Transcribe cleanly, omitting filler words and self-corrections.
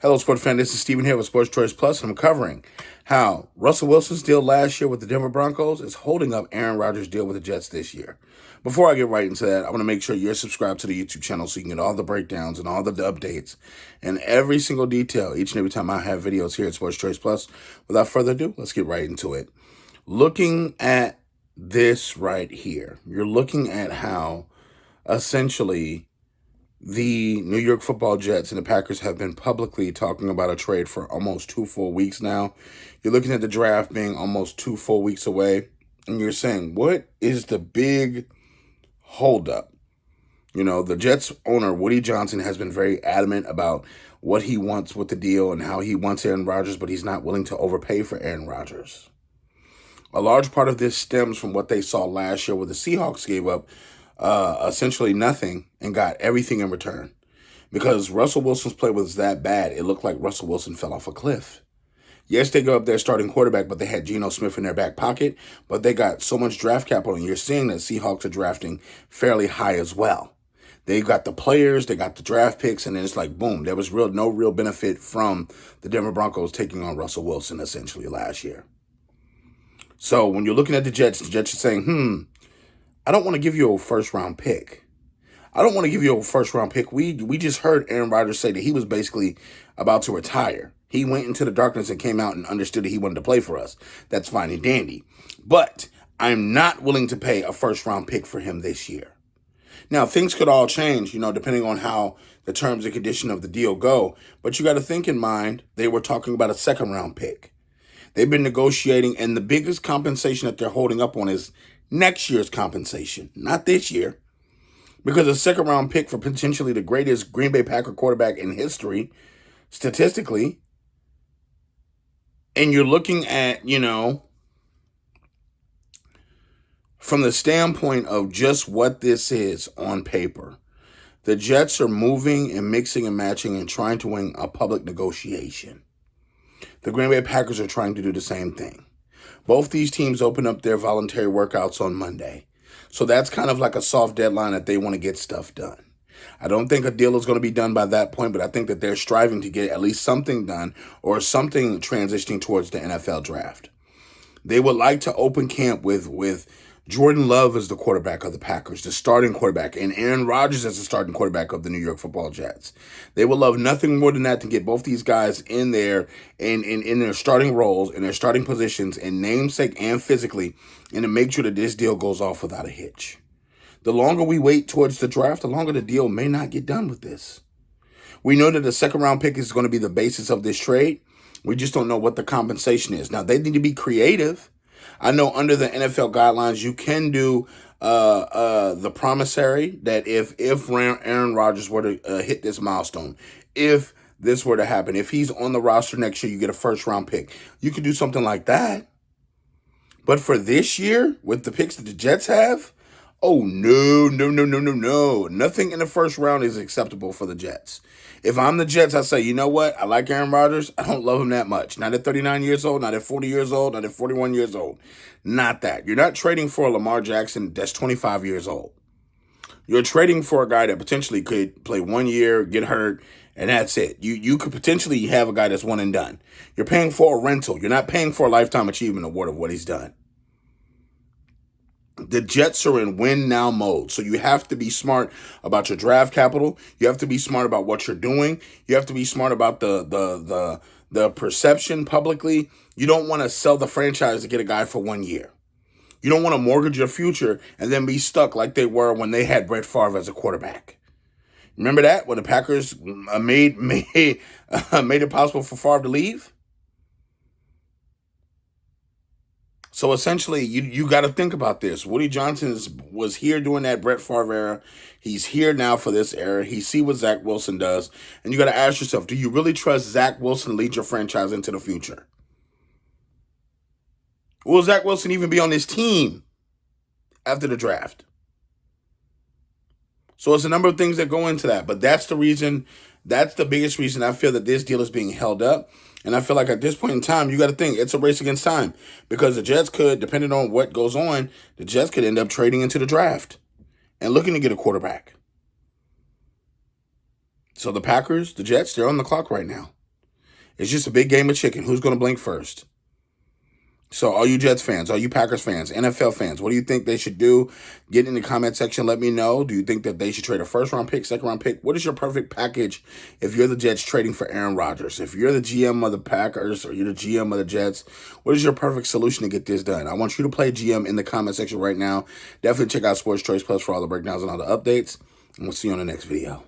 Hello, sports fan. This is Steven here with Sports Choice Plus, and I'm covering how Russell Wilson's deal last year with the Denver Broncos is holding up Aaron Rodgers' deal with the Jets this year. Before I get right into that, I want to make sure you're subscribed to the YouTube channel so you can get all the breakdowns and all the updates and every single detail each and every time I have videos here at Sports Choice Plus. Without further ado, let's get right into it. Looking at this right here, you're looking at how essentially the New York Football Jets and the Packers have been publicly talking about a trade for almost 2 full weeks now. You're looking at the draft being almost 2 full weeks away, and you're saying, what is the big holdup? You know, the Jets owner, Woody Johnson, has been very adamant about what he wants with the deal and how he wants Aaron Rodgers, but he's not willing to overpay for Aaron Rodgers. A large part of this stems from what they saw last year where the Seahawks gave up essentially nothing and got everything in return. Because Russell Wilson's play was that bad, it looked like Russell Wilson fell off a cliff. Yes, they go up there starting quarterback, but they had Geno Smith in their back pocket, but they got so much draft capital, and you're seeing that Seahawks are drafting fairly high as well. They got the players, they got the draft picks, and then it's like, boom, there was no real benefit from the Denver Broncos taking on Russell Wilson essentially last year. So when you're looking at the Jets are saying, I don't want to give you a first-round pick. I don't want to give you a first-round pick. We just heard Aaron Rodgers say that he was basically about to retire. He went into the darkness and came out and understood that he wanted to play for us. That's fine and dandy. But I'm not willing to pay a first-round pick for him this year. Now, things could all change, depending on how the terms and conditions of the deal go. But you got to think in mind, they were talking about a second-round pick. They've been negotiating, and the biggest compensation that they're holding up on is next year's compensation, not this year. Because a second-round pick for potentially the greatest Green Bay Packer quarterback in history, statistically, and you're looking at, from the standpoint of just what this is on paper, the Jets are moving and mixing and matching and trying to win a public negotiation. The Green Bay Packers are trying to do the same thing. Both these teams open up their voluntary workouts on Monday. So that's kind of like a soft deadline that they want to get stuff done. I don't think a deal is going to be done by that point, but I think that they're striving to get at least something done or something transitioning towards the NFL draft. They would like to open camp with Jordan Love as the quarterback of the Packers, the starting quarterback, and Aaron Rodgers as the starting quarterback of the New York Football Jets. They would love nothing more than that to get both these guys in there in their starting roles, in their starting positions, in namesake and physically, and to make sure that this deal goes off without a hitch. The longer we wait towards the draft, the longer the deal may not get done with this. We know that the second-round pick is going to be the basis of this trade. We just don't know what the compensation is. Now, they need to be creative. I know under the NFL guidelines, you can do the promissory that if Aaron Rodgers were to hit this milestone, if this were to happen, if he's on the roster next year, you get a first-round pick. You could do something like that. But for this year, with the picks that the Jets have, oh, no. Nothing in the first round is acceptable for the Jets. If I'm the Jets, I say, you know what? I like Aaron Rodgers. I don't love him that much. Not at 39 years old, not at 40 years old, not at 41 years old. Not that. You're not trading for a Lamar Jackson that's 25 years old. You're trading for a guy that potentially could play 1 year, get hurt, and that's it. You could potentially have a guy that's one and done. You're paying for a rental. You're not paying for a lifetime achievement award of what he's done. The Jets are in win now mode. So you have to be smart about your draft capital. You have to be smart about what you're doing. You have to be smart about the perception publicly. You don't want to sell the franchise to get a guy for 1 year. You don't want to mortgage your future and then be stuck like they were when they had Brett Favre as a quarterback. Remember that? When the Packers made it possible for Favre to leave? So essentially, you got to think about this. Woody Johnson was here during that Brett Favre era. He's here now for this era. He see what Zach Wilson does. And you got to ask yourself, do you really trust Zach Wilson to lead your franchise into the future? Will Zach Wilson even be on this team after the draft? So it's a number of things that go into that. But that's the reason, that's the biggest reason I feel that this deal is being held up. And I feel like at this point in time, you got to think it's a race against time because the Jets could, depending on what goes on, the Jets could end up trading into the draft and looking to get a quarterback. So the Packers, the Jets, they're on the clock right now. It's just a big game of chicken. Who's going to blink first? So all you Jets fans, all you Packers fans, NFL fans, what do you think they should do? Get in the comment section. Let me know. Do you think that they should trade a first-round pick, second-round pick? What is your perfect package if you're the Jets trading for Aaron Rodgers? If you're the GM of the Packers or you're the GM of the Jets, what is your perfect solution to get this done? I want you to play GM in the comment section right now. Definitely check out Sports Choice Plus for all the breakdowns and all the updates. And we'll see you on the next video.